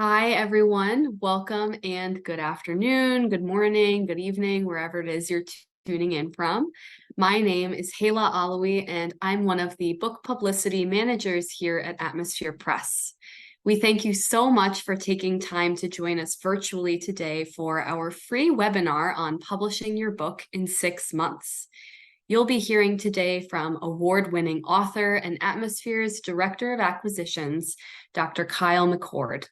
Hi, everyone. Welcome and good afternoon, good morning, good evening, wherever it is you're tuning in from. My name is Hala Alawi, and I'm one of the book publicity managers here at Atmosphere Press. We thank you so much for taking time to join us virtually today for our free webinar on publishing your book in 6 months. You'll be hearing today from award-winning author and Atmosphere's Director of Acquisitions, Dr. Kyle McCord.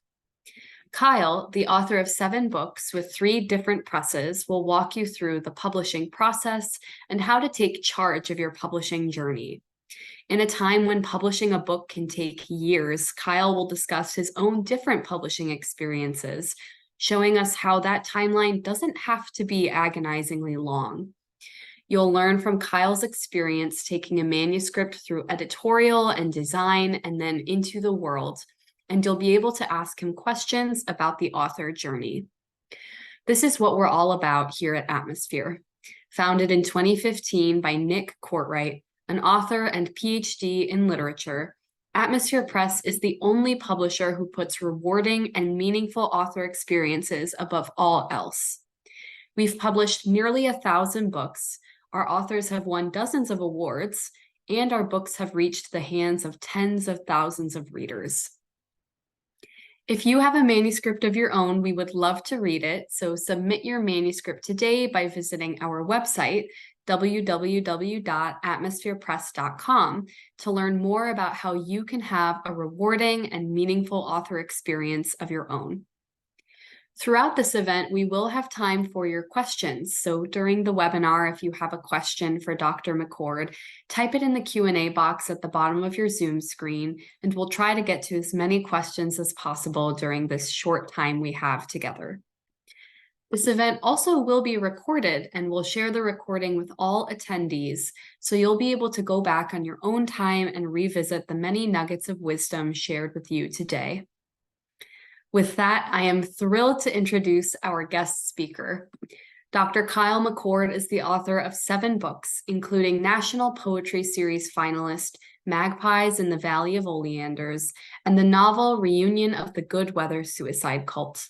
Kyle, the author of 7 books with 3 different presses, will walk you through the publishing process and how to take charge of your publishing journey. In a time when publishing a book can take years, Kyle will discuss his own different publishing experiences, showing us how that timeline doesn't have to be agonizingly long. You'll learn from Kyle's experience taking a manuscript through editorial and design and then into the world, and you'll be able to ask him questions about the author journey. This is what we're all about here at Atmosphere. Founded in 2015 by Nick Courtwright, an author and PhD in literature, Atmosphere Press is the only publisher who puts rewarding and meaningful author experiences above all else. We've published nearly 1,000 books, our authors have won dozens of awards, and our books have reached the hands of tens of thousands of readers. If you have a manuscript of your own, we would love to read it, so submit your manuscript today by visiting our website, www.atmospherepress.com, to learn more about how you can have a rewarding and meaningful author experience of your own. Throughout this event, we will have time for your questions. So during the webinar, if you have a question for Dr. McCord, type it in the Q&A box at the bottom of your Zoom screen, and we'll try to get to as many questions as possible during this short time we have together. This event also will be recorded, and we'll share the recording with all attendees, so you'll be able to go back on your own time and revisit the many nuggets of wisdom shared with you today. With that, I am thrilled to introduce our guest speaker. Dr. Kyle McCord is the author of 7 books, including National Poetry Series finalist Magpies in the Valley of Oleanders and the novel Reunion of the Good Weather Suicide Cult.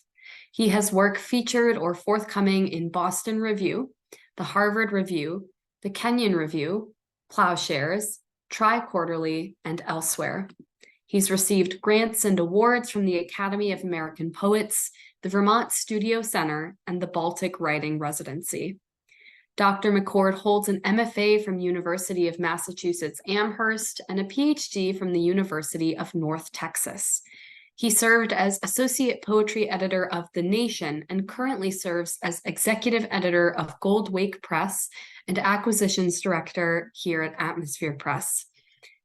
He has work featured or forthcoming in Boston Review, the Harvard Review, the Kenyon Review, Ploughshares, TriQuarterly, and elsewhere. He's received grants and awards from the Academy of American Poets, the Vermont Studio Center, and the Baltic Writing Residency. Dr. McCord holds an MFA from University of Massachusetts Amherst and a PhD from the University of North Texas. He served as Associate Poetry Editor of The Nation and currently serves as Executive Editor of Goldwake Press and Acquisitions Director here at Atmosphere Press.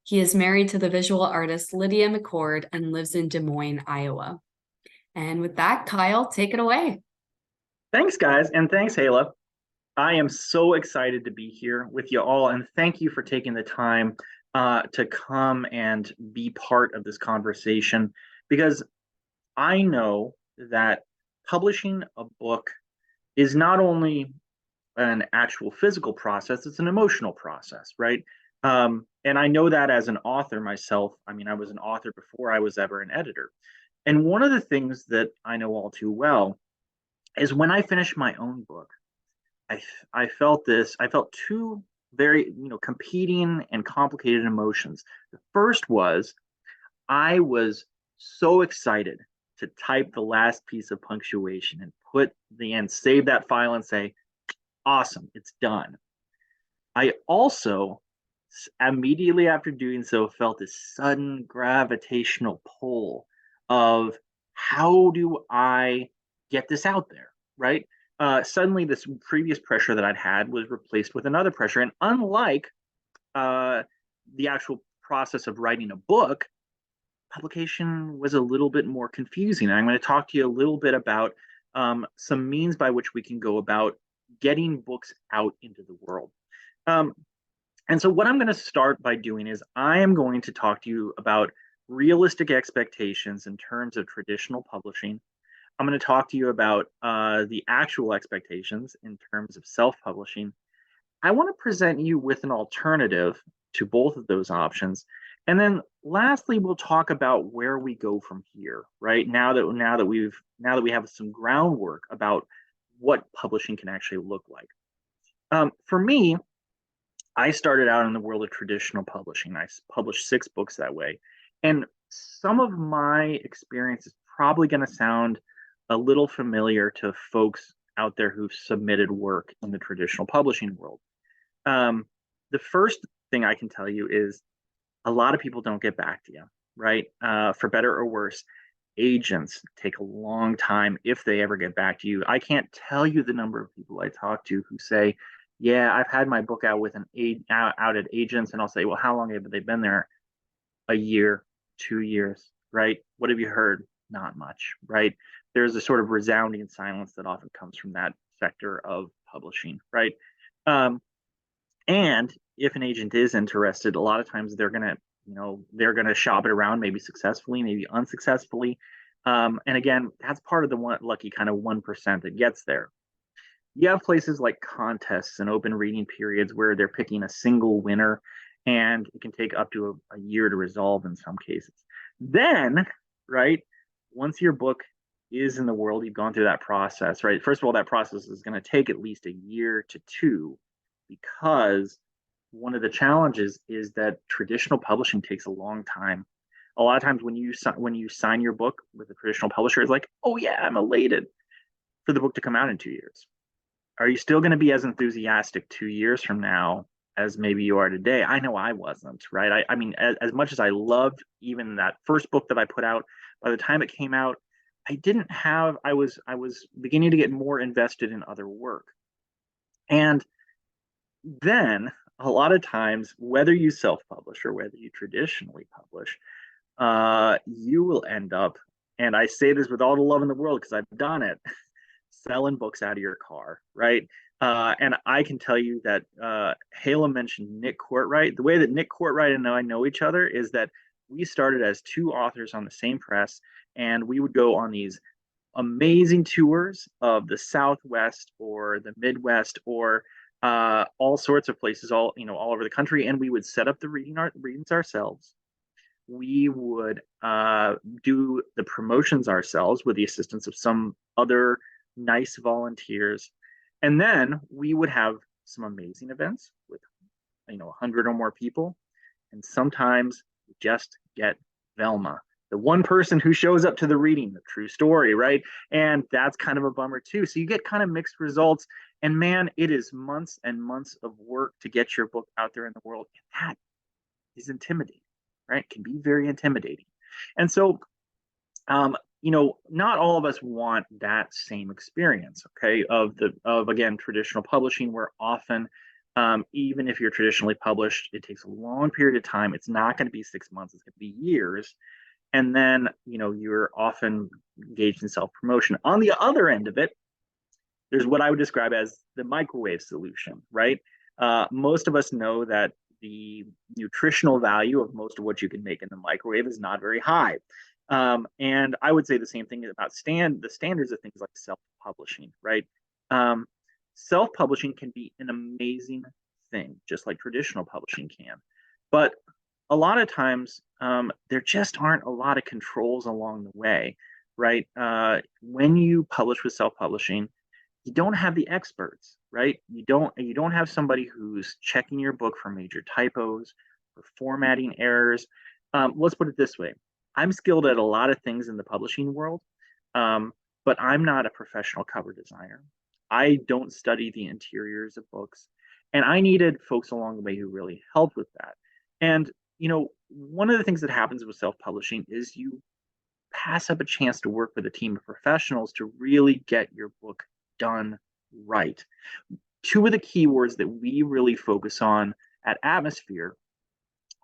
He is married to the visual artist Lydia McCord and lives in Des Moines, Iowa. And with that, Kyle, take it away. Thanks, guys, and thanks, Hala. I am so excited to be here with you all, and thank you for taking the time to come and be part of this conversation, because I know that publishing a book is not only an actual physical process, it's an emotional process, right? And I know that as an author myself. I mean, I was an author before I was ever an editor. And one of the things that I know all too well is when I finished my own book, I felt two very, competing and complicated emotions. The first was I was so excited to type the last piece of punctuation and put the end, save that file and say, awesome, it's done. I also immediately after doing so felt this sudden gravitational pull of how do I get this out there, right? Suddenly this previous pressure that I'd had was replaced with another pressure. And unlike the actual process of writing a book, publication was a little bit more confusing. And I'm going to talk to you a little bit about some means by which we can go about getting books out into the world. And so what I'm going to start by doing is I am going to talk to you about realistic expectations in terms of traditional publishing. I'm going to talk to you about the actual expectations in terms of self-publishing. I want to present you with an alternative to both of those options. And then lastly, we'll talk about where we go from here, right? Now that we have some groundwork about what publishing can actually look like. For me, I started out in the world of traditional publishing. I published 6 books that way. And some of my experience is probably going to sound a little familiar to folks out there who've submitted work in the traditional publishing world. The first thing I can tell you is a lot of people don't get back to you, right? For better or worse, agents take a long time if they ever get back to you. I can't tell you the number of people I talk to who say, "Yeah, I've had my book out with out at agents," and I'll say, "Well, how long have they been there?" A year, 2 years, right? What have you heard? Not much, right? There's a sort of resounding silence that often comes from that sector of publishing, right? Um, and if an agent is interested, a lot of times they're gonna shop it around, maybe successfully, maybe unsuccessfully. And again, that's part of the one lucky kind of 1% that gets there. You have places like contests and open reading periods where they're picking a single winner, and it can take up to a year to resolve in some cases. Then, right, once your book is in the world, you've gone through that process, right? First of all, that process is going to take at least a year to two, because one of the challenges is that traditional publishing takes a long time. A lot of times when you sign your book with a traditional publisher, it's like, "Oh yeah, I'm elated for the book to come out in 2 years." Are you still going to be as enthusiastic 2 years from now as maybe you are today? I know I wasn't, right? I mean, as much as I loved even that first book that I put out, by the time it came out, I was beginning to get more invested in other work. And then a lot of times, whether you self-publish or whether you traditionally publish, you will end up, and I say this with all the love in the world because I've done it, selling books out of your car, right? And I can tell you that Hala mentioned Nick Courtwright. The way that Nick Courtwright and I know each other is that we started as 2 authors on the same press, and we would go on these amazing tours of the Southwest or the Midwest or all sorts of places, all over the country, and we would set up the readings ourselves. We would do the promotions ourselves with the assistance of some other nice volunteers. And then we would have some amazing events with 100 or more people. And sometimes you just get Velma, the one person who shows up to the reading, the true story, right? And that's kind of a bummer too. So you get kind of mixed results. And man, it is months and months of work to get your book out there in the world. And that is intimidating, right? It can be very intimidating. And so not all of us want that same experience, okay, of again traditional publishing, where often, even if you're traditionally published, it takes a long period of time. It's not going to be 6 months, it's going to be years. And then you're often engaged in self-promotion. On the other end of it, there's what I would describe as the microwave solution, right? Most of us know that the nutritional value of most of what you can make in the microwave is not very high. And I would say the same thing about the standards of things like self-publishing, right? Self-publishing can be an amazing thing, just like traditional publishing can. But a lot of times, there just aren't a lot of controls along the way, right? When you publish with self-publishing, you don't have the experts, right? You don't have somebody who's checking your book for major typos or formatting errors. Let's put it this way. I'm skilled at a lot of things in the publishing world, but I'm not a professional cover designer. I don't study the interiors of books, and I needed folks along the way who really helped with that. And one of the things that happens with self-publishing is you pass up a chance to work with a team of professionals to really get your book done right. Two of the keywords that we really focus on at Atmosphere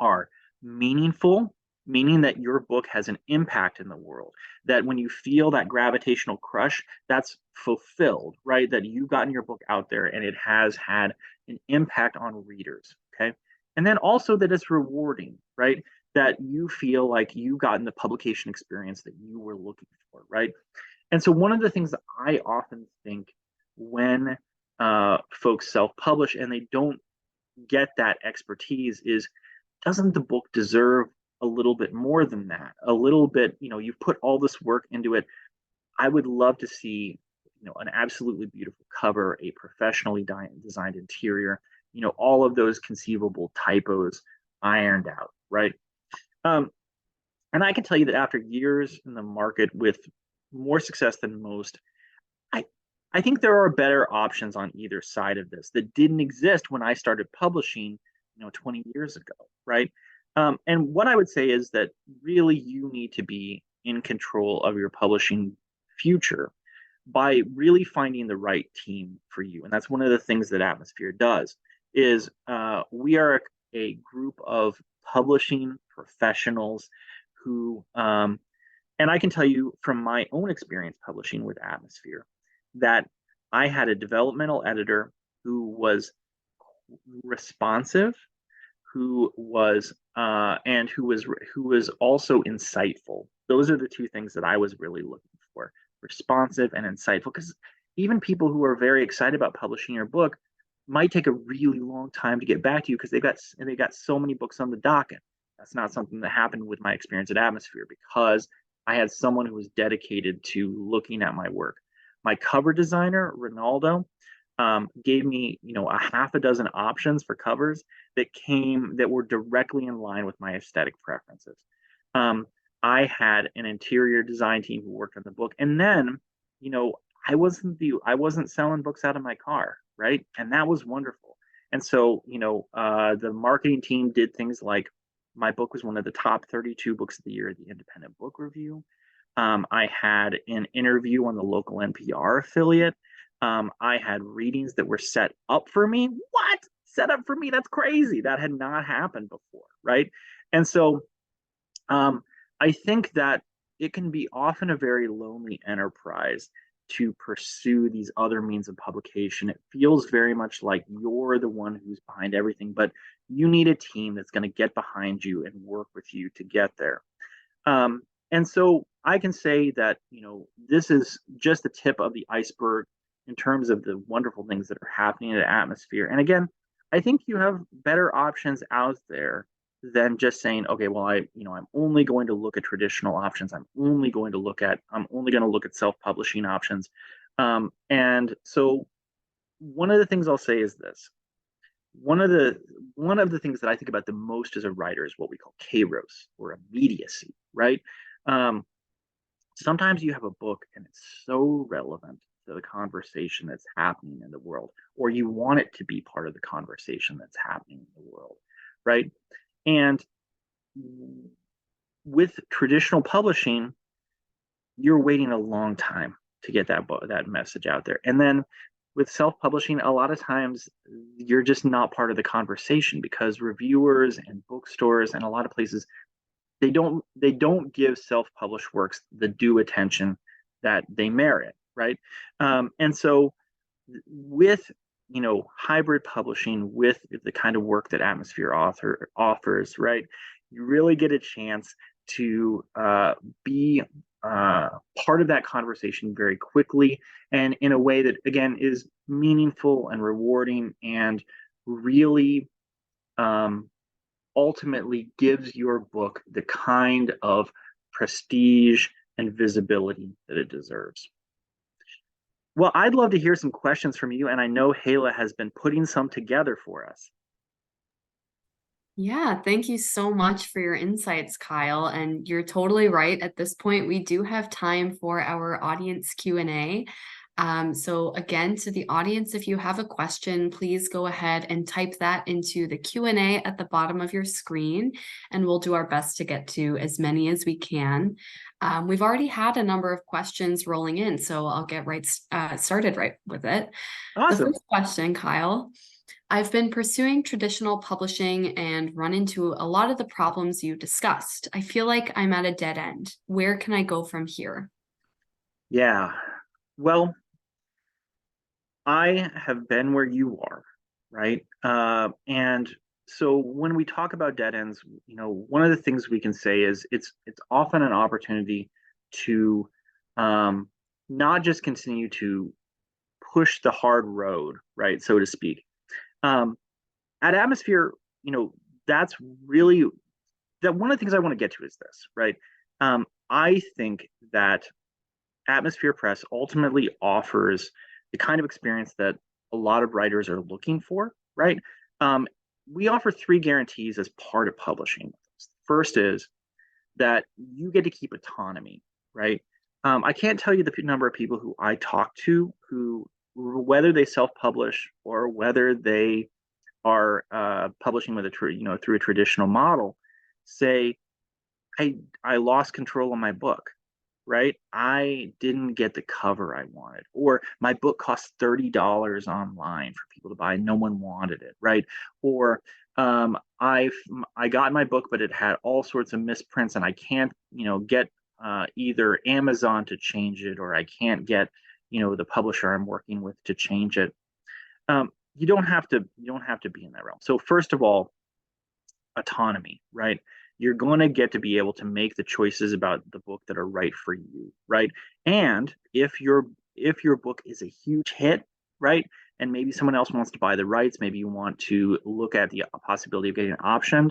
are meaningful, meaning that your book has an impact in the world, that when you feel that gravitational crush, that's fulfilled, right? That you've gotten your book out there and it has had an impact on readers, okay? And then also that it's rewarding, right? That you feel like you've gotten the publication experience that you were looking for, right? And so one of the things that I often think when folks self-publish and they don't get that expertise is doesn't the book deserve a little bit more than that? A little bit, you've put all this work into it. I would love to see, an absolutely beautiful cover, a professionally designed interior, all of those conceivable typos ironed out, right? Um, and I can tell you that after years in the market with more success than most, I I think there are better options on either side of this that didn't exist when I started publishing, 20 years ago, right? And what I would say is that really you need to be in control of your publishing future by really finding the right team for you. And that's one of the things that Atmosphere does is we are a group of publishing professionals who and I can tell you from my own experience publishing with Atmosphere that I had a developmental editor who was responsive, who was also insightful. Those are the two things that I was really looking for: responsive and insightful. Because even people who are very excited about publishing your book might take a really long time to get back to you because they got so many books on the docket. That's not something that happened with my experience at Atmosphere because I had someone who was dedicated to looking at my work. My cover designer, Ronaldo, gave me, a half a dozen options for covers that were directly in line with my aesthetic preferences. Um, I had an interior design team who worked on the book, and then, you know, I wasn't selling books out of my car, right? And that was wonderful. And so, the marketing team did things like my book was one of the top 32 books of the year at the Independent Book Review. I had an interview on the local NPR affiliate. I had readings that were set up for me. What? Set up for me? That's crazy. That had not happened before, right? And so um, I think that it can be often a very lonely enterprise to pursue these other means of publication. It feels very much like you're the one who's behind everything, but you need a team that's going to get behind you and work with you to get there. And so I can say that, this is just the tip of the iceberg in terms of the wonderful things that are happening in the Atmosphere. And again, I think you have better options out there than just saying, okay, well, I'm only going to look at traditional options. I'm only going to look at self-publishing options. And so one of the things I'll say is this. One of the things that I think about the most as a writer is what we call kairos, or immediacy, right? Um, Sometimes you have a book and it's so relevant to the conversation that's happening in the world, or you want it to be part of the conversation that's happening in the world, right? And with traditional publishing, you're waiting a long time to get that message out there. And then with self-publishing, a lot of times you're just not part of the conversation because reviewers and bookstores and a lot of places they don't give self-published works the due attention that they merit, right? And so with hybrid publishing, with the kind of work that Atmosphere offers, right, you really get a chance to be part of that conversation very quickly and in a way that again is meaningful and rewarding and really ultimately gives your book the kind of prestige and visibility that it deserves. Well, I'd love to hear some questions from you, and I know Hala has been putting some together for us. Yeah, thank you so much for your insights, Kyle. And you're totally right. At this point, we do have time for our audience Q&A. So again, to the audience, if you have a question, please go ahead and type that into the Q&A at the bottom of your screen, and we'll do our best to get to as many as we can. We've already had a number of questions rolling in, so I'll get started right with it. The Awesome. first question, Kyle. I've been pursuing traditional publishing and run into a lot of the problems you discussed. I feel like I'm at a dead end. Where can I go from here? Yeah. Well, I have been where you are, right? And so when we talk about dead ends, one of the things we can say is it's often an opportunity to not just continue to push the hard road, right, so to speak. At Atmosphere, that's really that one of the things I want to get to is this, right? I think that Atmosphere Press ultimately offers the kind of experience that a lot of writers are looking for, right? Um, we offer three guarantees as part of publishing. First is that you get to keep autonomy, right? I can't tell you the number of people who I talk to who, whether they self-publish or whether they are publishing with through a traditional model, say, I lost control of my book, right? I didn't get the cover I wanted, or my book cost $30 online for people to buy, and no one wanted it, right? Or I got my book, but it had all sorts of misprints, and I can't get either Amazon to change it, or I can't get the publisher I'm working with to change it. You don't have to be in that realm. So first of all, autonomy, right? You're going to get to be able to make the choices about the book that are right for you, right? And if your book is a huge hit, right, and maybe someone else wants to buy the rights, maybe you want to look at the possibility of getting it optioned,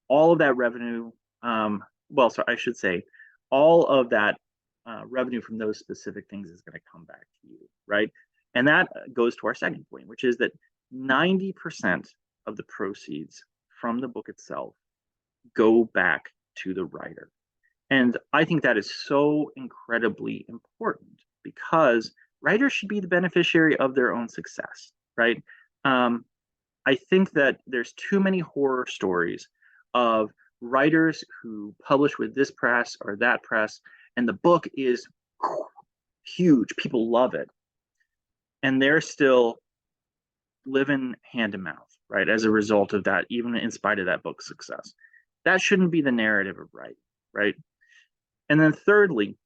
all of that revenue, so I should say, all of that revenue from those specific things is going to come back to you, right? And that goes to our second point, which is that 90% of the proceeds from the book itself go back to the writer. And I think that is so incredibly important because writers should be the beneficiary of their own success, right? I think that there's too many horror stories of writers who publish with this press or that press, and the book is huge. People love it. And they're still living hand to mouth, right? As a result of that, even in spite of that book's success. That shouldn't be the narrative of writing, right? And then thirdly,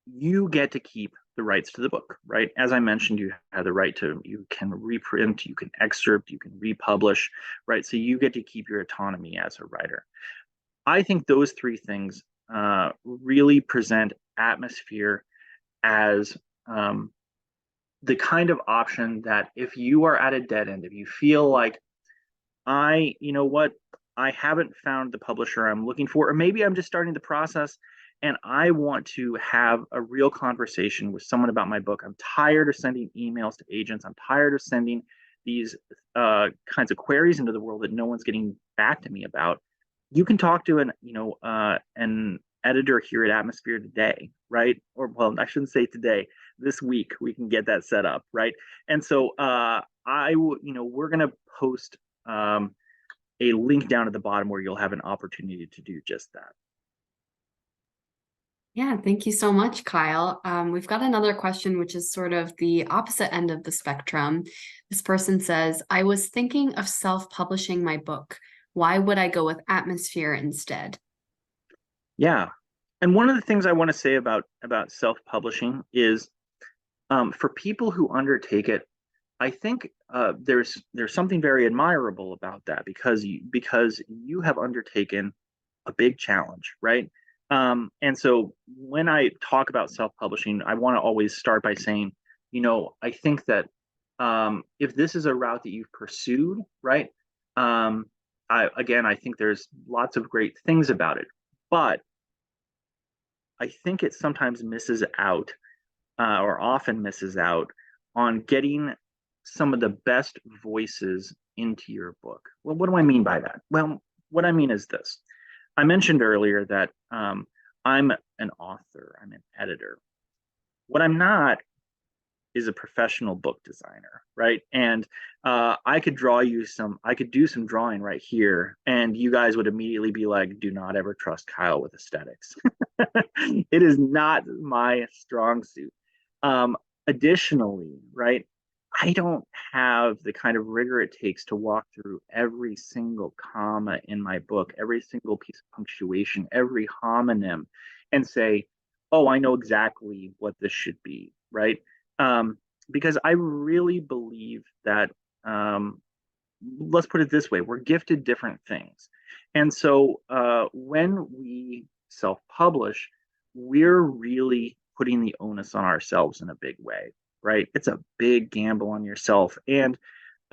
you get to keep the rights to the book, right? As I mentioned, you have the right to, you can reprint, you can excerpt, you can republish, right? So you get to keep your autonomy as a writer. I think those three things really present Atmosphere as the kind of option that if you are at a dead end, if you feel like I haven't found the publisher I'm looking for, or maybe I'm just starting the process and I want to have a real conversation with someone about my book. I'm tired of sending emails to agents. I'm tired of sending these kinds of queries into the world that no one's getting back to me about. You can talk to an editor here at Atmosphere today, right? Or well, I shouldn't say today. This week we can get that set up, right? And so we're going to post a link down at the bottom where you'll have an opportunity to do just that. Yeah, thank you so much, Kyle. We've got another question, which is sort of the opposite end of the spectrum. This person says, I was thinking of self-publishing my book. Why would I go with Atmosphere instead? Yeah. And one of the things I want to say about self-publishing is for people who undertake it, I think there's something very admirable about that because you have undertaken a big challenge, right? And so when I talk about self-publishing, I want to always start by saying, I think that if this is a route that you've pursued, right? I think there's lots of great things about it, but I think it sometimes misses out, or often misses out, on getting some of the best voices into your book. Well, what do I mean by that? Well, what I mean is this. I mentioned earlier that I'm an author, I'm an editor. What I'm not is a professional book designer, right? And I could do some drawing right here, and you guys would immediately be like, do not ever trust Kyle with aesthetics. It is not my strong suit. Additionally, right, I don't have the kind of rigor it takes to walk through every single comma in my book, every single piece of punctuation, every homonym, and say, oh, I know exactly what this should be, right? Because I really believe that, let's put it this way, we're gifted different things. And so when we self-publish, we're really putting the onus on ourselves in a big way, right? It's a big gamble on yourself. And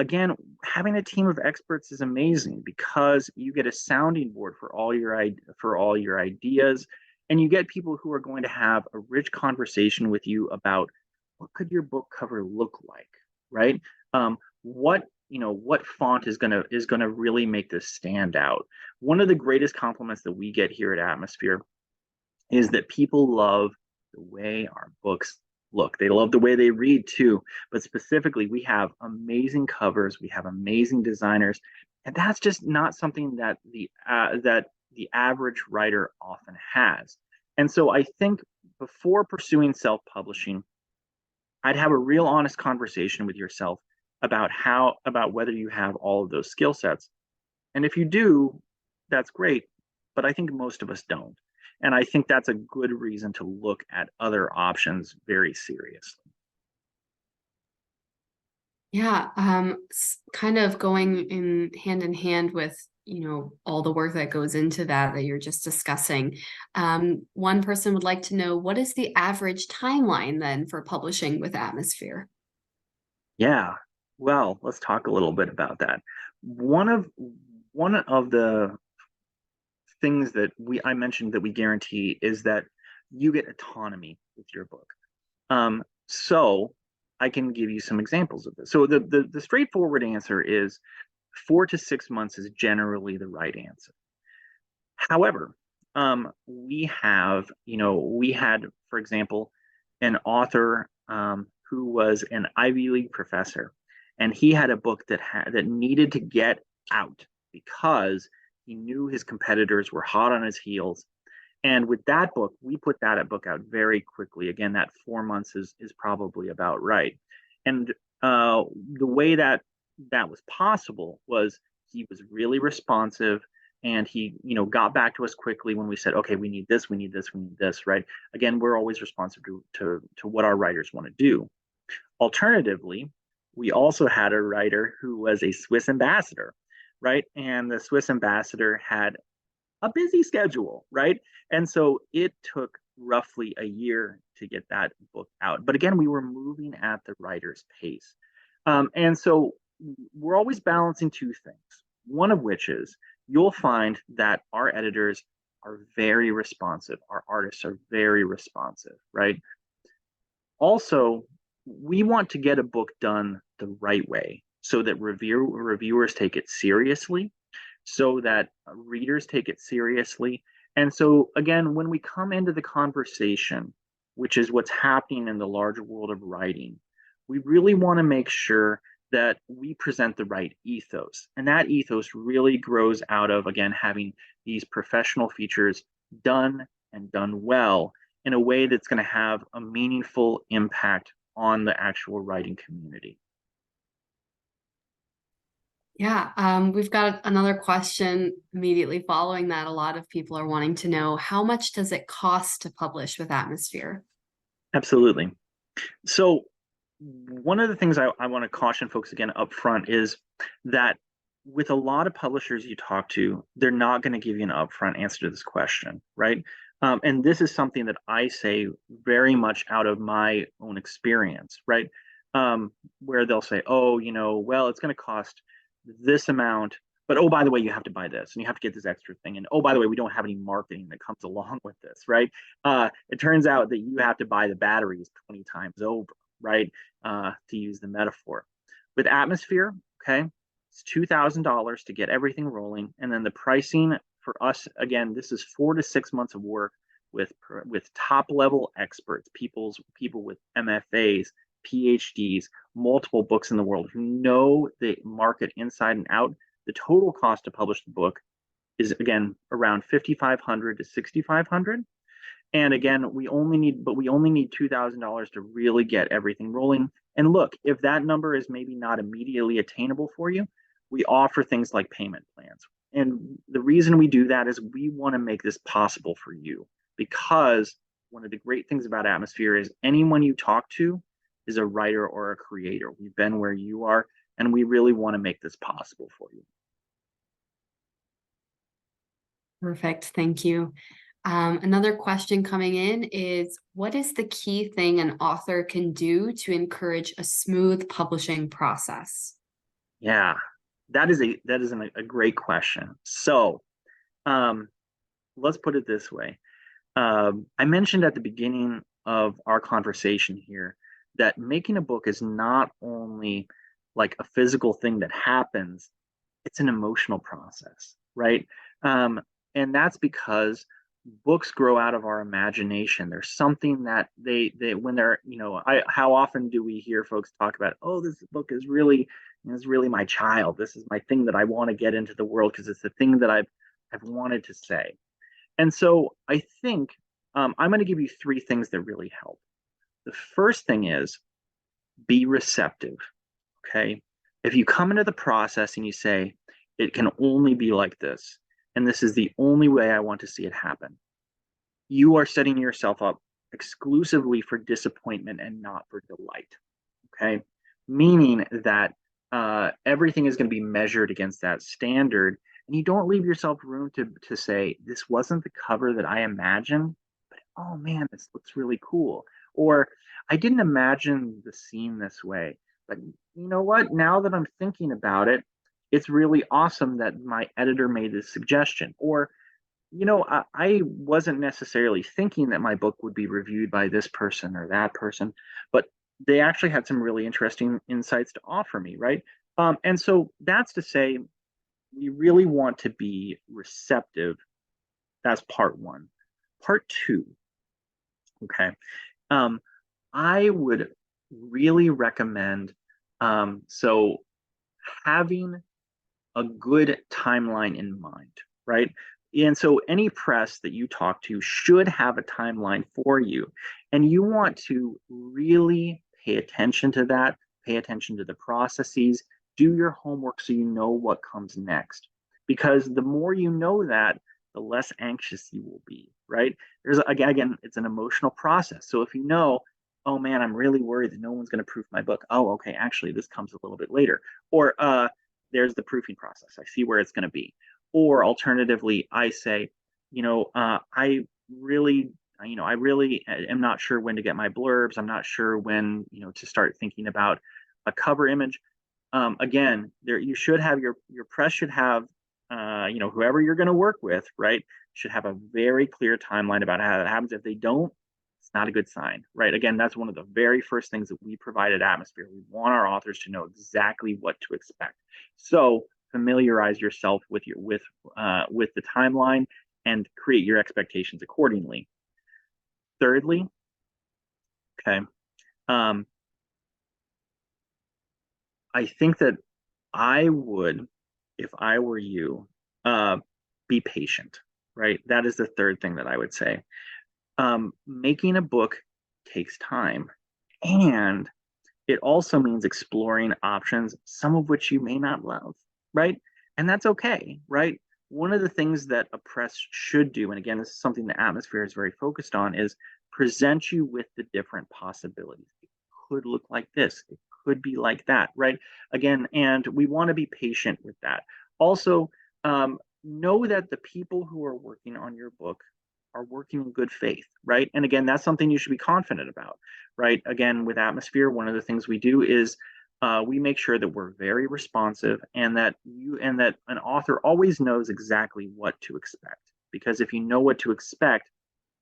again, having a team of experts is amazing because you get a sounding board for all your ideas, and you get people who are going to have a rich conversation with you about what could your book cover look like, right? What font is gonna really make this stand out. One of the greatest compliments that we get here at Atmosphere is that people love the way our books look. They love the way they read too, but specifically, we have amazing covers, we have amazing designers, and that's just not something that the average writer often has. And so I think before pursuing self-publishing, I'd have a real honest conversation with yourself about whether you have all of those skill sets. And if you do, that's great. But I think most of us don't. And I think that's a good reason to look at other options very seriously. Yeah, kind of going in hand with, all the work that goes into that you're just discussing. One person would like to know, what is the average timeline then for publishing with Atmosphere? Yeah. Well, let's talk a little bit about that. One of the things that I mentioned that we guarantee is that you get autonomy with your book. So I can give you some examples of this. So the straightforward answer is 4 to 6 months is generally the right answer. However, we had, for example, an author who was an Ivy League professor, and he had a book that needed to get out because he knew his competitors were hot on his heels. And with that book, we put that book out very quickly. Again, that 4 months is probably about right. And the way that was possible was he was really responsive, and he got back to us quickly when we said, okay, we need this, we need this, we need this, right? Again, we're always responsive to what our writers want to do. Alternatively, we also had a writer who was a Swiss ambassador, right? And the Swiss ambassador had a busy schedule, right? And so it took roughly a year to get that book out. But again, we were moving at the writer's pace. And so we're always balancing two things. One of which is you'll find that our editors are very responsive. Our artists are very responsive, right? Also, we want to get a book done the right way so that reviewers take it seriously, so that readers take it seriously. And so, again, when we come into the conversation, which is what's happening in the larger world of writing, we really want to make sure that we present the right ethos. And that ethos really grows out of, again, having these professional features done and done well in a way that's going to have a meaningful impact on the actual writing community. Yeah, we've got another question immediately following that. A lot of people are wanting to know, how much does it cost to publish with Atmosphere? Absolutely. So one of the things I want to caution folks again up front is that with a lot of publishers you talk to, they're not going to give you an upfront answer to this question, right? And this is something that I say very much out of my own experience, right? Where they'll say, oh, well, it's going to cost this amount, but oh, by the way, you have to buy this and you have to get this extra thing. And oh, by the way, we don't have any marketing that comes along with this, right? It turns out that you have to buy the batteries 20 times over, right? To use the metaphor. With Atmosphere, okay, it's $2,000 to get everything rolling. And then the pricing for us, again, this is 4 to 6 months of work with top level experts, people with MFAs, PhDs, multiple books in the world who know the market inside and out. The total cost to publish the book is, again, around $5,500 to $6,500. And again, we only need $2,000 to really get everything rolling. And look, if that number is maybe not immediately attainable for you, we offer things like payment plans. And the reason we do that is we want to make this possible for you, because one of the great things about Atmosphere is anyone you talk to is a writer or a creator. We've been where you are, and we really want to make this possible for you. Perfect. Thank you. Another question coming in is, what is the key thing an author can do to encourage a smooth publishing process? Yeah, that is a great question. So, um, let's put it this way. I mentioned at the beginning of our conversation here that making a book is not only like a physical thing that happens, it's an emotional process, right? Um, and that's because books grow out of our imagination. There's something that they when they're, how often do we hear folks talk about, oh, this book is really my child. This is my thing that I want to get into the world because it's the thing that I've wanted to say. And so I think I'm going to give you three things that really help. The first thing is be receptive. Okay. If you come into the process and you say, it can only be like this, and this is the only way I want to see it happen, you are setting yourself up exclusively for disappointment and not for delight. Okay. Meaning that everything is going to be measured against that standard. And you don't leave yourself room to say, this wasn't the cover that I imagined, but oh man, this looks really cool. Or I didn't imagine the scene this way. But you know what? Now that I'm thinking about it, it's really awesome that my editor made this suggestion. Or, I wasn't necessarily thinking that my book would be reviewed by this person or that person, but they actually had some really interesting insights to offer me, right? And so that's to say, we really want to be receptive. That's part one. Part two, okay. Um, I would really recommend so having a good timeline in mind, right? And so any press that you talk to should have a timeline for you. And you want to really pay attention to that, pay attention to the processes, do your homework so you know what comes next. Because the more you know that, the less anxious you will be, right? Again, it's an emotional process. So if you know, oh man, I'm really worried that no one's going to proof my book. Oh, okay, actually, this comes a little bit later. Or there's the proofing process. I see where it's going to be. Or alternatively, I say, I really am not sure when to get my blurbs. I'm not sure when, to start thinking about a cover image. Again, there you should have your press should have, whoever you're going to work with, right, should have a very clear timeline about how that happens. If they don't, it's not a good sign, right? Again, that's one of the very first things that we provide at Atmosphere. We want our authors to know exactly what to expect. So familiarize yourself with the timeline and create your expectations accordingly. Thirdly, okay, um, I think that I would, if I were you, be patient, right? That is the third thing that I would say. Making a book takes time, and it also means exploring options, some of which you may not love, right? And that's okay, right? One of the things that a press should do, and again, this is something the Atmosphere is very focused on, is present you with the different possibilities. It could look like this, it could be like that, right? Again, and we want to be patient with that. Also, know that the people who are working on your book are working in good faith, right? And again, that's something you should be confident about, right? Again, with Atmosphere, one of the things we do is we make sure that we're very responsive and that an author always knows exactly what to expect. Because if you know what to expect,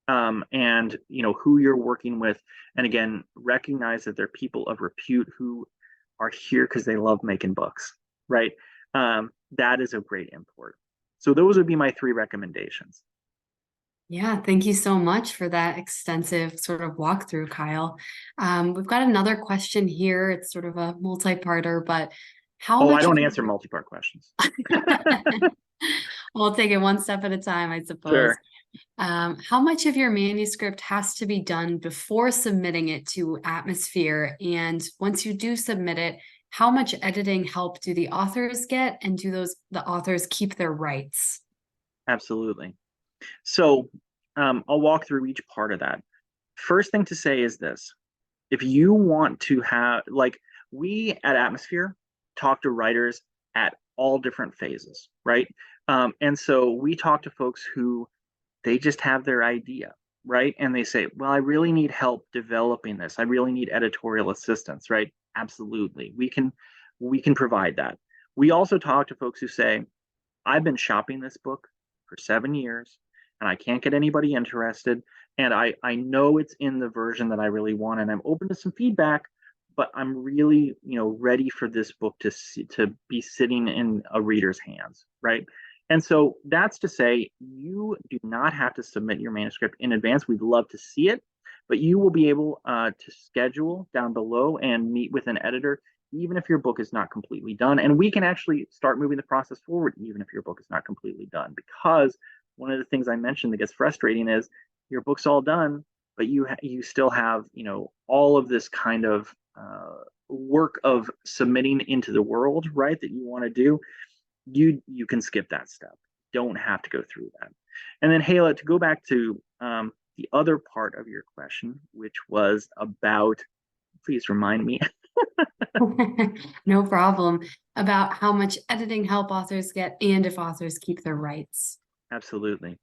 and who you're working with, and again, recognize that they're people of repute who are here because they love making books, right? That is a great import. So those would be my three recommendations. Yeah, thank you so much for that extensive sort of walkthrough, Kyle. We've got another question here. It's sort of a multi-parter, but how Oh, I much of don't answer multi-part questions. we'll take it one step at a time, I suppose. Sure. How much of your manuscript has to be done before submitting it to Atmosphere? And once you do submit it, how much editing help do the authors get? And do the authors keep their rights? Absolutely. So I'll walk through each part of that. First thing to say is this. If you want to have, like, we at Atmosphere talk to writers at all different phases, right? And so we talk to folks who they just have their idea, right? And they say, well, I really need help developing this. I really need editorial assistance, right? Absolutely. We can provide that. We also talk to folks who say, I've been shopping this book for 7 years and I can't get anybody interested. And I know it's in the version that I really want, and I'm open to some feedback, but I'm really, ready for this book to be sitting in a reader's hands, right? And so that's to say, you do not have to submit your manuscript in advance. We'd love to see it, but you will be able to schedule down below and meet with an editor, even if your book is not completely done. And we can actually start moving the process forward, even if your book is not completely done. Because one of the things I mentioned that gets frustrating is your book's all done, but you still have, all of this kind of work of submitting into the world, right, that you want to do. You can skip that step. Don't have to go through that. And then, Hala, to go back to the other part of your question, which was about, please remind me. No problem. About how much editing help authors get and if authors keep their rights. Absolutely.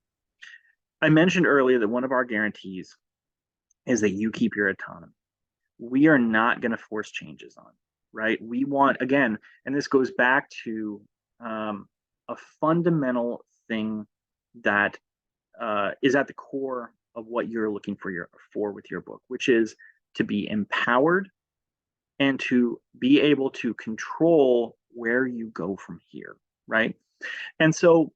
I mentioned earlier that one of our guarantees is that you keep your autonomy. We are not going to force changes on, right? We want, again, and this goes back to a fundamental thing that is at the core of what you're looking for with your book, which is to be empowered and to be able to control where you go from here, right? And so,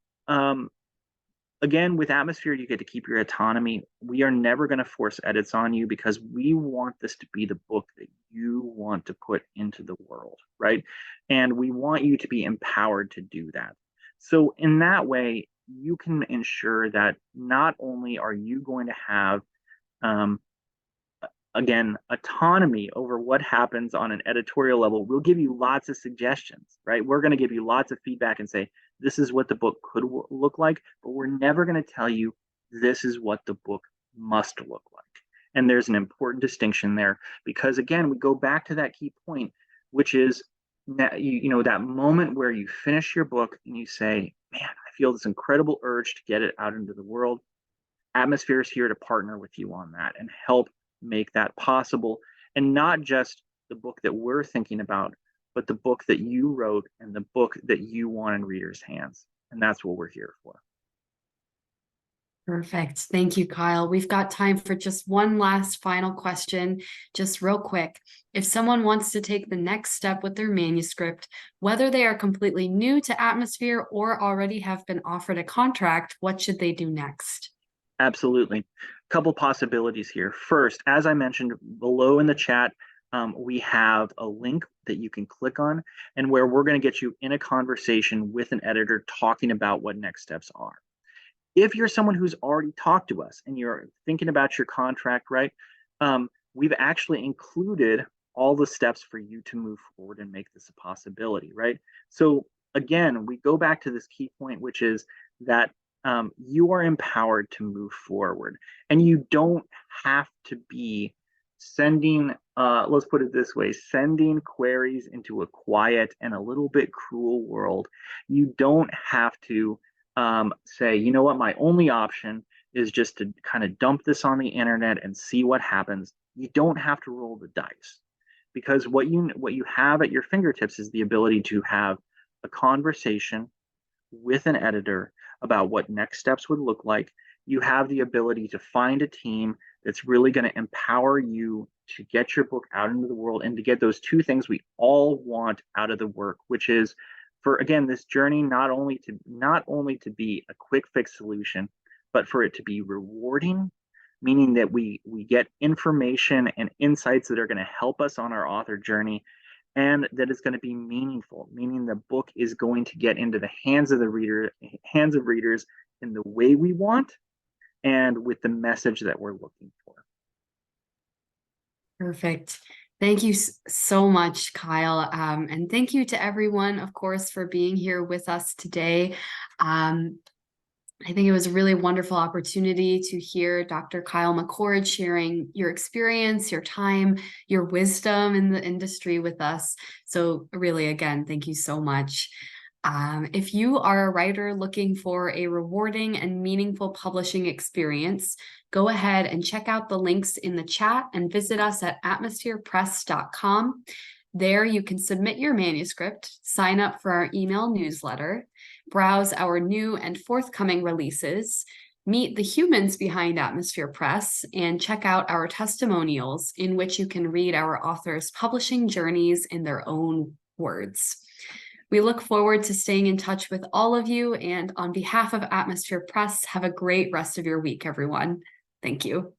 again, with Atmosphere, you get to keep your autonomy. We are never going to force edits on you because we want this to be the book that you want to put into the world, right? And we want you to be empowered to do that. So in that way, you can ensure that not only are you going to have again, autonomy over what happens on an editorial level. We'll give you lots of suggestions, right? We're going to give you lots of feedback and say, this is what the book could look like, but we're never going to tell you this is what the book must look like. And there's an important distinction there because, again, we go back to that key point, which is that, that moment where you finish your book and you say, man, I feel this incredible urge to get it out into the world. Atmosphere is here to partner with you on that and help make that possible, and not just the book that we're thinking about, but the book that you wrote and the book that you want in readers' hands. And that's what we're here for. Perfect. Thank you, Kyle. We've got time for just one last final question, just real quick. If someone wants to take the next step with their manuscript, whether they are completely new to Atmosphere or already have been offered a contract, what should they do next? Absolutely. A couple possibilities here. First, as I mentioned below in the chat, we have a link that you can click on and where we're going to get you in a conversation with an editor talking about what next steps are. If you're someone who's already talked to us and you're thinking about your contract, right, we've actually included all the steps for you to move forward and make this a possibility, right? So again, we go back to this key point, which is that you are empowered to move forward, and you don't have to be sending, let's put it this way, sending queries into a quiet and a little bit cruel world. You don't have to say, you know what, my only option is just to kind of dump this on the internet and see what happens. You don't have to roll the dice, because what you have at your fingertips is the ability to have a conversation with an editor about what next steps would look like. You have the ability to find a team that's really going to empower you to get your book out into the world and to get those two things we all want out of the work, which is for, again, this journey not only to be a quick fix solution, but for it to be rewarding, meaning that we get information and insights that are going to help us on our author journey, and that it's going to be meaningful, meaning the book is going to get into the hands of readers in the way we want and with the message that we're looking for. Perfect. Thank you so much, Kyle. And thank you to everyone, of course, for being here with us today. I think it was a really wonderful opportunity to hear Dr. Kyle McCord sharing your experience, your time, your wisdom in the industry with us. So really, again, thank you so much. If you are a writer looking for a rewarding and meaningful publishing experience, go ahead and check out the links in the chat and visit us at atmospherepress.com. There you can submit your manuscript, sign up for our email newsletter, browse our new and forthcoming releases, meet the humans behind Atmosphere Press, and check out our testimonials in which you can read our authors' publishing journeys in their own words. We look forward to staying in touch with all of you, and on behalf of Atmosphere Press, have a great rest of your week, everyone. Thank you.